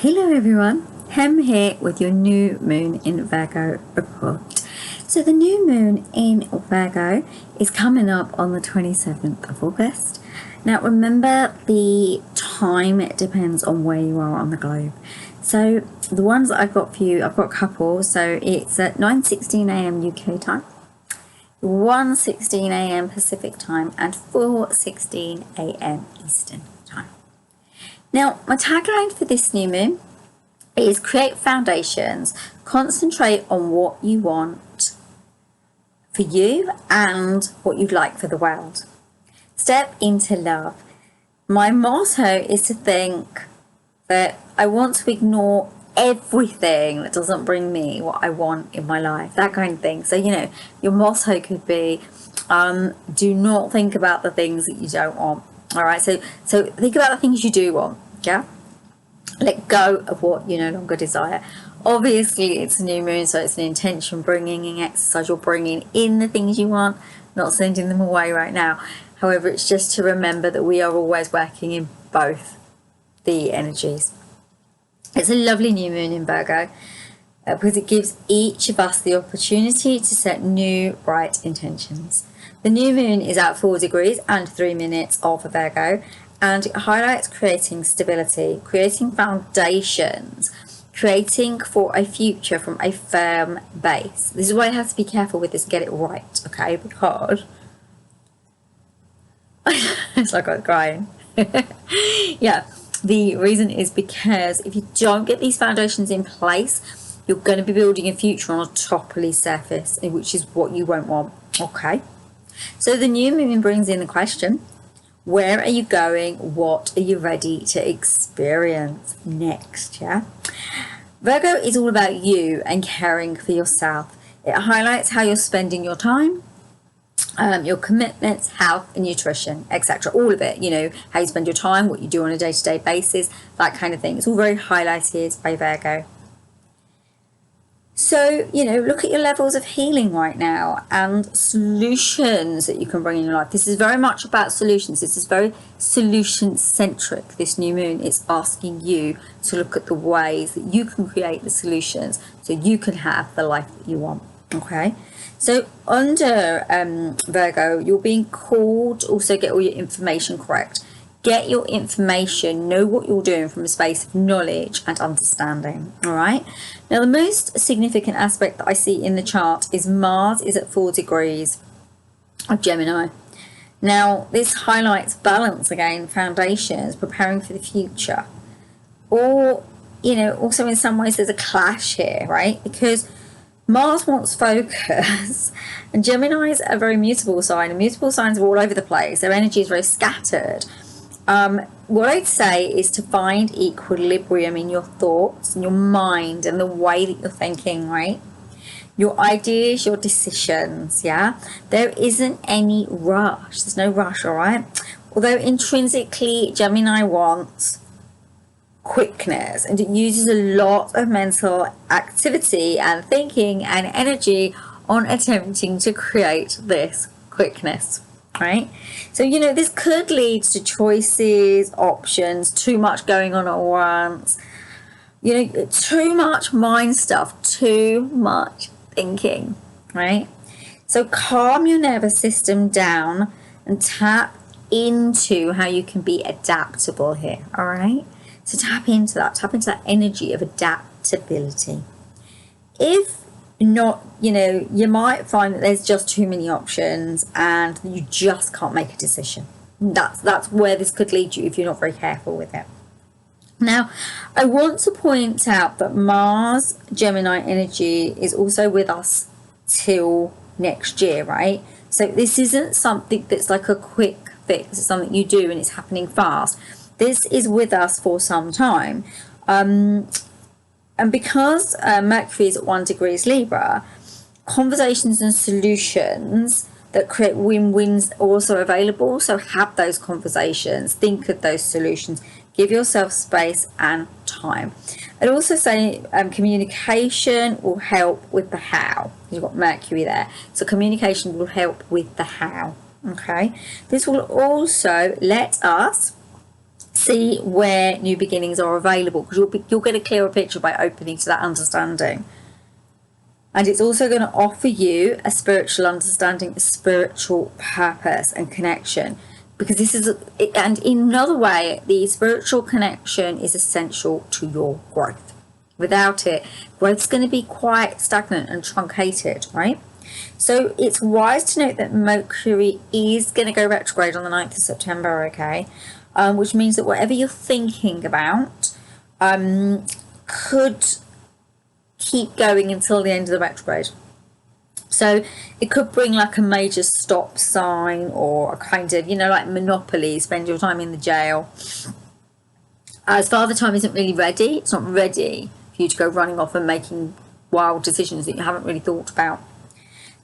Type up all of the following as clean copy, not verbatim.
Hello everyone, Hem here with your new moon in Virgo report. So the new moon in Virgo is coming up on the 27th of August. Now remember, the time, it depends on where you are on the globe. So the ones that I've got for you, I've got a couple. So it's at 9:16 a.m. UK time, 1:16 a.m. Pacific time, and 4:16 a.m. Eastern time. Now, my tagline for this new moon is create foundations, concentrate on what you want for you and what you'd like for the world. Step into love. My motto is to think that I want to ignore everything that doesn't bring me what I want in my life, that kind of thing. So, your motto could be, do not think about the things that you don't want. All right, so think about the things you do want, yeah? Let go of what you no longer desire. Obviously, it's a new moon, so it's an intention bringing in exercise. You're bringing in the things you want, not sending them away right now. However, it's just to remember that we are always working in both the energies. It's a lovely new moon in Virgo because it gives each of us the opportunity to set new, bright intentions. The new moon is at 4 degrees and 3 minutes of Virgo, and it highlights creating stability, creating foundations, creating for a future from a firm base. This is why you have to be careful with this, get it right, okay? Because it's like I was crying. Yeah, the reason is because if you don't get these foundations in place, you're going to be building a future on a topply surface, which is what you won't want, okay? So the new moon brings in the question, where are you going? What are you ready to experience next? Yeah. Virgo is all about you and caring for yourself. It highlights how you're spending your time, your commitments, health and nutrition, etc. All of it, how you spend your time, what you do on a day-to-day basis, that kind of thing. It's all very highlighted by Virgo. So, look at your levels of healing right now and solutions that you can bring in your life. This is very much about solutions. This is very solution-centric, this new moon. It's asking you to look at the ways that you can create the solutions so you can have the life that you want, okay? So under Virgo, you're being called to also get all your information correct. Get your information, know what you're doing from a space of knowledge and understanding, all right? Now, the most significant aspect that I see in the chart is Mars is at 4 degrees of Gemini. Now, this highlights balance again, foundations, preparing for the future. Or, also in some ways there's a clash here, right? Because Mars wants focus and Geminis are a very mutable sign, and mutable signs are all over the place. Their energy is very scattered. What I'd say is to find equilibrium in your thoughts and your mind and the way that you're thinking, right? Your ideas, your decisions, yeah? There isn't any rush. There's no rush, all right? Although intrinsically, Gemini wants quickness, and it uses a lot of mental activity and thinking and energy on attempting to create this quickness. Right? So, this could lead to choices, options, too much going on at once, too much mind stuff, too much thinking, right? So calm your nervous system down and tap into how you can be adaptable here, all right? So tap into that energy of adaptability. If not, you might find that there's just too many options and you just can't make a decision. That's where this could lead you if you're not very careful with it. Now, I want to point out that Mars Gemini energy is also with us till next year, right? So this isn't something that's like a quick fix. It's something you do and it's happening fast. This is with us for some time. And because Mercury is at 1 degrees Libra, conversations and solutions that create win-wins are also available. So have those conversations, think of those solutions, give yourself space and time. I'd also say communication will help with the how. You've got Mercury there. So communication will help with the how, okay? This will also let us see where new beginnings are available, because you'll get a clearer picture by opening to that understanding. And it's also going to offer you a spiritual understanding, a spiritual purpose and connection, because this is, and in another way, the spiritual connection is essential to your growth. Without it, growth's going to be quite stagnant and truncated, right? So it's wise to note that Mercury is going to go retrograde on the 9th of September, okay? Which means that whatever you're thinking about could keep going until the end of the retrograde. So it could bring like a major stop sign, or a kind of, like Monopoly, spend your time in the jail. As Father Time isn't really ready, it's not ready for you to go running off and making wild decisions that you haven't really thought about.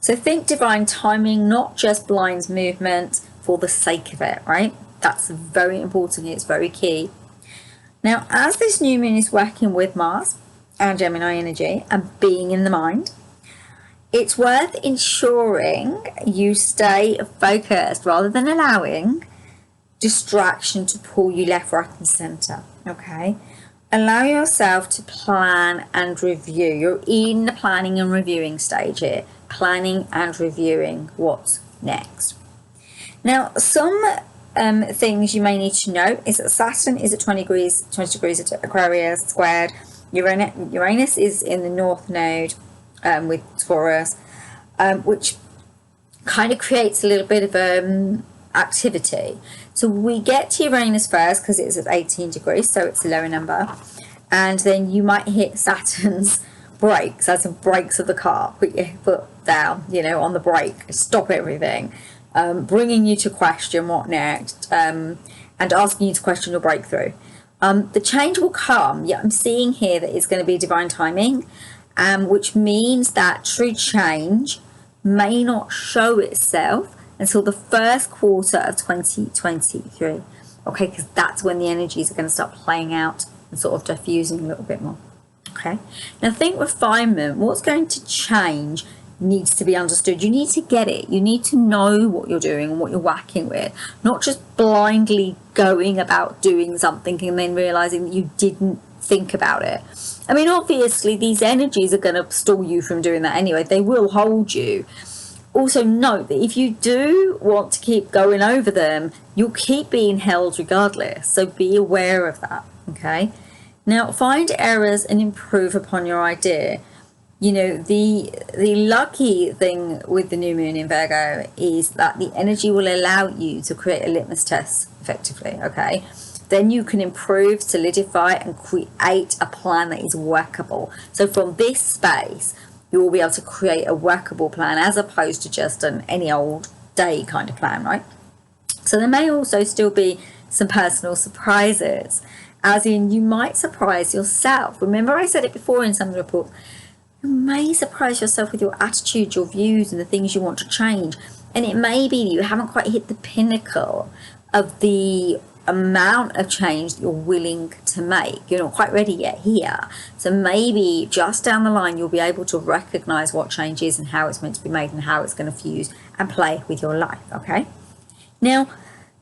So think divine timing, not just blind movement for the sake of it, right? That's very important. It's very key. Now, as this new moon is working with Mars and Gemini energy and being in the mind, it's worth ensuring you stay focused rather than allowing distraction to pull you left, right and centre, okay? Allow yourself to plan and review. You're in the planning and reviewing stage here. Planning and reviewing what's next. Now, some things you may need to know is that Saturn is at 20 degrees at Aquarius squared. Uranus is in the North Node with Taurus, which kind of creates a little bit of activity. So we get to Uranus first because it's at 18 degrees, so it's a lower number. And then you might hit Saturn's brakes, as in brakes of the car. Put your foot down, on the brake, stop everything, bringing you to question what next, and asking you to question your breakthrough. The change will come. I'm seeing here that it's going to be divine timing, which means that true change may not show itself until the first quarter of 2023. Okay, because that's when the energies are going to start playing out and sort of diffusing a little bit more. Okay, now think refinement. What's going to change needs to be understood. You need to get it. You need to know what you're doing and what you're working with, not just blindly going about doing something and then realizing that you didn't think about it. I mean, obviously these energies are going to stall you from doing that anyway. They will hold you. Also note that if you do want to keep going over them, you'll keep being held regardless. So be aware of that, okay? Now, find errors and improve upon your idea. The lucky thing with the new moon in Virgo is that the energy will allow you to create a litmus test effectively, okay? Then you can improve, solidify, and create a plan that is workable. So from this space, you will be able to create a workable plan as opposed to just an any old day kind of plan, right? So there may also still be some personal surprises, as in you might surprise yourself. Remember I said it before in some of the reports, you may surprise yourself with your attitude, your views and the things you want to change. And it may be that you haven't quite hit the pinnacle of the amount of change that you're willing to make. You're not quite ready yet here. So maybe just down the line, you'll be able to recognize what change is and how it's meant to be made and how it's going to fuse and play with your life, okay? Now,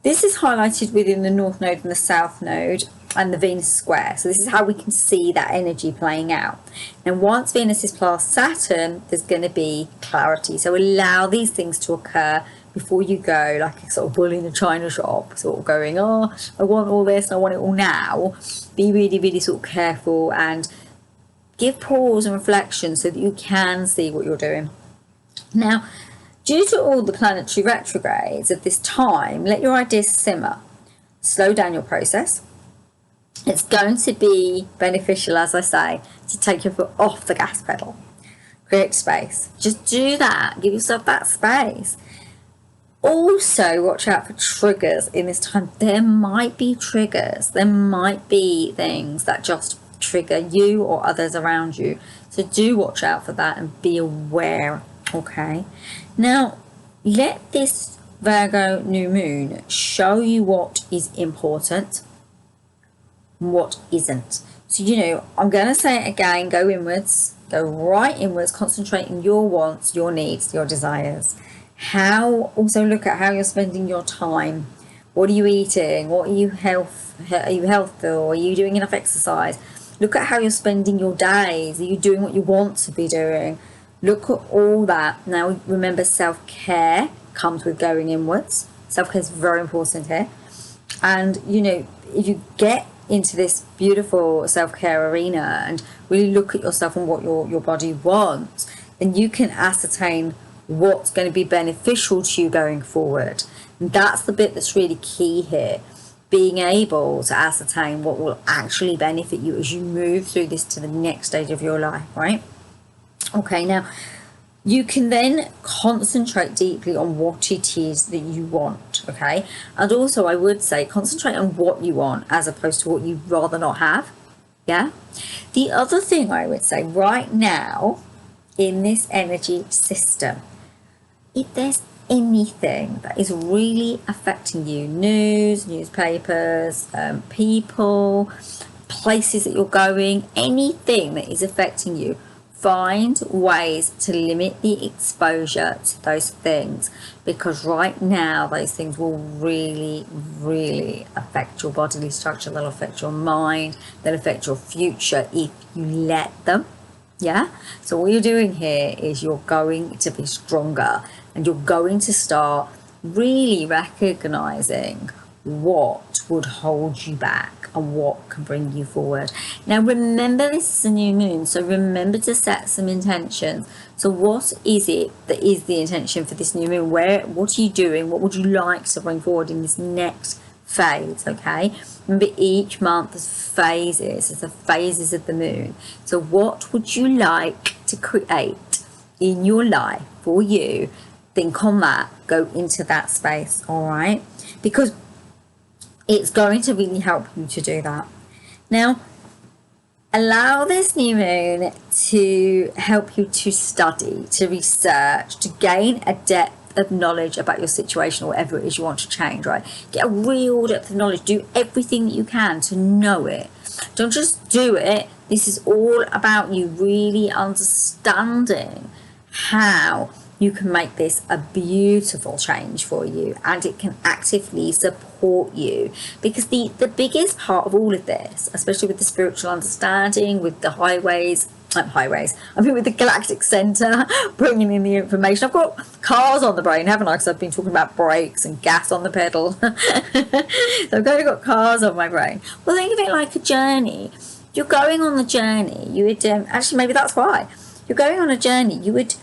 this is highlighted within the North Node and the South Node and the Venus square. So this is how we can see that energy playing out. And once Venus is past Saturn, there's going to be clarity. So allow these things to occur before you go like a sort of bull in a china shop, sort of going, oh, I want all this, I want it all now. Be really, really sort of careful and give pause and reflection so that you can see what you're doing. Now, due to all the planetary retrogrades at this time, let your ideas simmer. Slow down your process. It's going to be beneficial, as I say, to take your foot off the gas pedal. Create space. Just do that. Give yourself that space. Also, watch out for triggers in this time. There might be triggers. There might be things that just trigger you or others around you. So do watch out for that and be aware, okay? Now, let this Virgo new moon show you what is important, what isn't. So, I'm going to say it again, go inwards, go right inwards, concentrate on your wants, your needs, your desires. Also look at how you're spending your time. What are you eating? What are you healthful? Are you doing enough exercise? Look at how you're spending your days. Are you doing what you want to be doing? Look at all that. Now remember, self-care comes with going inwards. Self-care is very important here. And you know, if you get into this beautiful self-care arena and really look at yourself and what your body wants, then you can ascertain what's going to be beneficial to you going forward. And that's the bit that's really key here, being able to ascertain what will actually benefit you as you move through this to the next stage of your life, right? Okay, now you can then concentrate deeply on what it is that you want, okay? And also I would say concentrate on what you want as opposed to what you'd rather not have, yeah? The other thing I would say right now in this energy system, if there's anything that is really affecting you, news, newspapers, people, places that you're going, anything that is affecting you, find ways to limit the exposure to those things, because right now those things will really, really affect your bodily structure. They'll affect your mind, they'll affect your future if you let them. Yeah, so what you're doing here is you're going to be stronger, and you're going to start really recognizing what would hold you back and what can bring you forward. Now remember, this is a new moon, so remember to set some intentions. So what is it that is the intention for this new moon? What are you doing? What would you like to bring forward in this next phase? Okay, remember each month there's phases, there's the phases of the moon. So what would you like to create in your life for you? Think on that, go into that space, all right? Because it's going to really help you to do that. Now, allow this new moon to help you to study, to research, to gain a depth of knowledge about your situation or whatever it is you want to change, right? Get a real depth of knowledge. Do everything that you can to know it. Don't just do it. This is all about you really understanding how you can make this a beautiful change for you, and it can actively support you, because the biggest part of all of this, especially with the spiritual understanding, with the highways, I mean with the galactic center bringing in the information. I've got cars on the brain, haven't I? Because I've been talking about brakes and gas on the pedal. So I've kind of got cars on my brain. Well, think of it like a journey. You're going on the journey. You would actually, maybe that's why you're going on a journey. You would,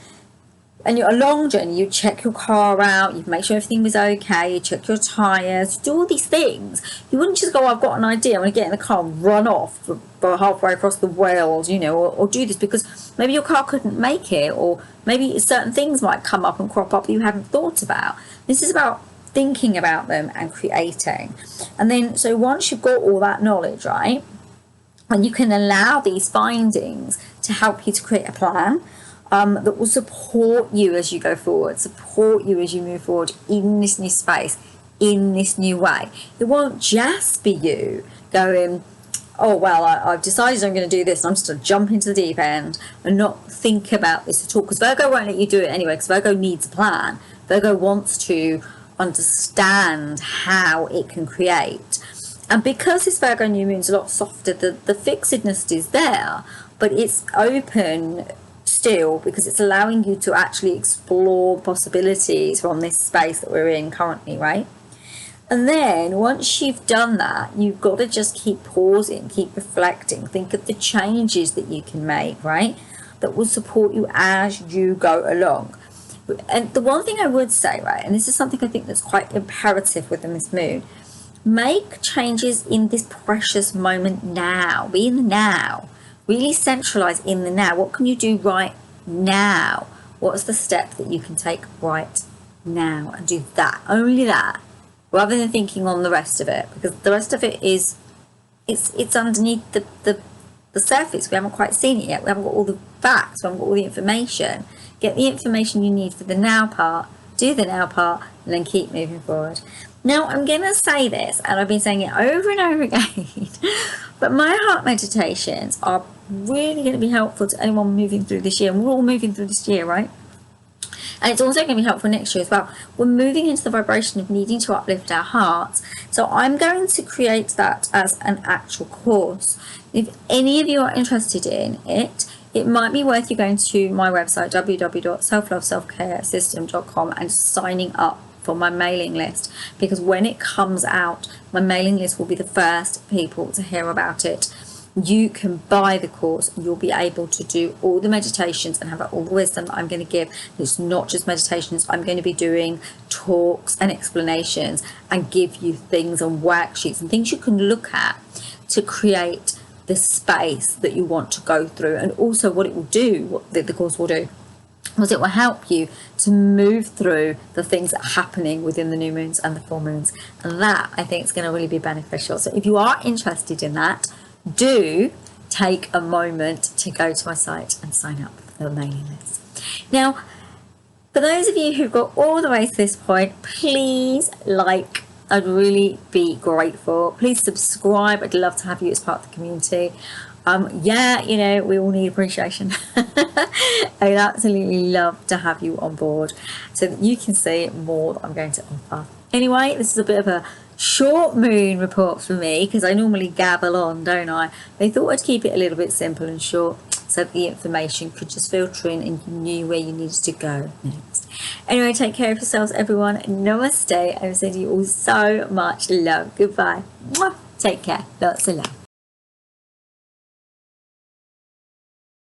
and you're a long journey, you check your car out, you make sure everything was okay, you check your tyres, you do all these things. You wouldn't just go, I've got an idea, I'm going to get in the car and run off for halfway across the world, you know, or do this, because maybe your car couldn't make it, or maybe certain things might come up and crop up that you haven't thought about. This is about thinking about them and creating. And then, so once you've got all that knowledge, right, and you can allow these findings to help you to create a plan, that will support you as you go forward, support you as you move forward in this new space, in this new way. It won't just be you going, oh, well, I've decided I'm going to do this, and I'm just going to jump into the deep end and not think about this at all. Because Virgo won't let you do it anyway, because Virgo needs a plan. Virgo wants to understand how it can create. And because this Virgo new moon's a lot softer, the fixedness is there, but it's open still, because it's allowing you to actually explore possibilities from this space that we're in currently, right? And then once you've done that, you've got to just keep pausing, keep reflecting, think of the changes that you can make, right, that will support you as you go along. And the one thing I would say, right, and this is something I think that's quite imperative within this moon, make changes in this precious moment now. Be in the now. Really centralize in the now. What can you do right now? What's the step that you can take right now? And do that, only that, rather than thinking on the rest of it, because the rest of it is, it's underneath the surface. We haven't quite seen it yet. We haven't got all the facts. We haven't got all the information. Get the information you need for the now part, do the now part, and then keep moving forward. Now, I'm going to say this, and I've been saying it over and over again, but my heart meditations are really going to be helpful to anyone moving through this year. And we're all moving through this year, right? And it's also going to be helpful next year as well. We're moving into the vibration of needing to uplift our hearts. So I'm going to create that as an actual course. If any of you are interested in it, it might be worth you going to my website, www.selfloveselfcaresystem.com, and signing up for my mailing list, because when it comes out, my mailing list will be the first people to hear about it. You can buy the course. You'll be able to do all the meditations and have all the wisdom that I'm going to give. It's not just meditations. I'm going to be doing talks and explanations and give you things and worksheets and things you can look at to create the space that you want to go through. And also what it will do, what the course will do, was it will help you to move through the things that are happening within the new moons and the full moons. And that, I think, is going to really be beneficial. So if you are interested in that, do take a moment to go to my site and sign up for the mailing list. Now, for those of you who've got all the way to this point, please like. I'd really be grateful. Please subscribe. I'd love to have you as part of the community. Yeah, you know, we all need appreciation. I'd absolutely love to have you on board so that you can see more that I'm going to offer. Anyway, this is a bit of a short moon report for me, because I normally gabble on, don't I? I thought I'd keep it a little bit simple and short so that the information could just filter in and you knew where you needed to go next. Anyway, take care of yourselves, everyone. Namaste. I'm sending you all so much love. Goodbye. Mwah. Take care. Lots of love.